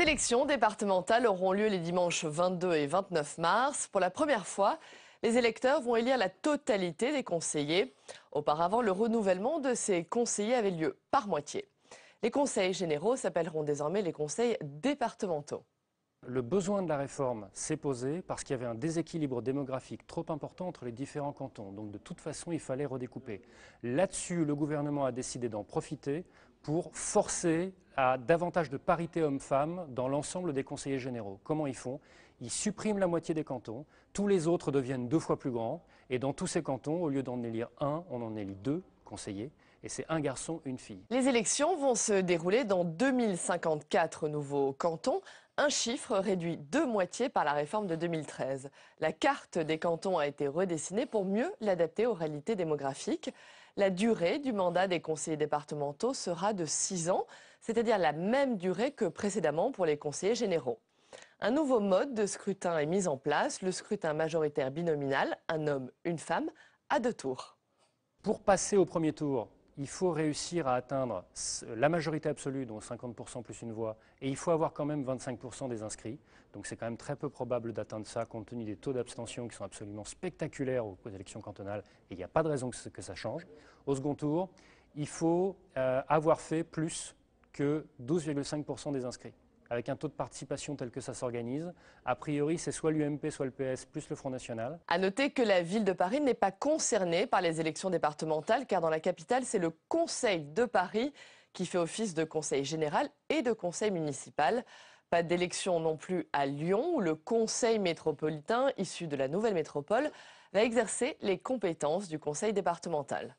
élections départementales auront lieu les dimanches 22 et 29 mars. Pour la première fois, les électeurs vont élire la totalité des conseillers. Auparavant, le renouvellement de ces conseillers avait lieu par moitié. Les conseils généraux s'appelleront désormais les conseils départementaux. Le besoin de la réforme s'est posé parce qu'il y avait un déséquilibre démographique trop important entre les différents cantons. Donc de toute façon, il fallait redécouper. Là-dessus, le gouvernement a décidé d'en profiter pour forcer à davantage de parité hommes-femmes dans l'ensemble des conseillers généraux. Comment ils font? Ils suppriment la moitié des cantons, tous les autres deviennent 2 fois plus grands, et dans tous ces cantons, au lieu d'en élire un, on en élit 2 conseillers, et c'est un garçon, une fille. Les élections vont se dérouler dans 2054 nouveaux cantons, un chiffre réduit de moitié par la réforme de 2013. La carte des cantons a été redessinée pour mieux l'adapter aux réalités démographiques. La durée du mandat des conseillers départementaux sera de 6 ans, c'est-à-dire la même durée que précédemment pour les conseillers généraux. Un nouveau mode de scrutin est mis en place, le scrutin majoritaire binominal, un homme, une femme, à 2 tours. Pour passer au premier tour, il faut réussir à atteindre la majorité absolue, donc 50% plus une voix, et il faut avoir quand même 25% des inscrits. Donc c'est quand même très peu probable d'atteindre ça compte tenu des taux d'abstention qui sont absolument spectaculaires aux élections cantonales, et il n'y a pas de raison que ça change. Au second tour, il faut avoir fait plus que 12,5% des inscrits. Avec un taux de participation tel que ça s'organise, a priori, c'est soit l'UMP, soit le PS, plus le Front National. À noter que la ville de Paris n'est pas concernée par les élections départementales, car dans la capitale, c'est le Conseil de Paris qui fait office de conseil général et de conseil municipal. Pas d'élection non plus à Lyon, où le conseil métropolitain, issu de la nouvelle métropole, va exercer les compétences du conseil départemental.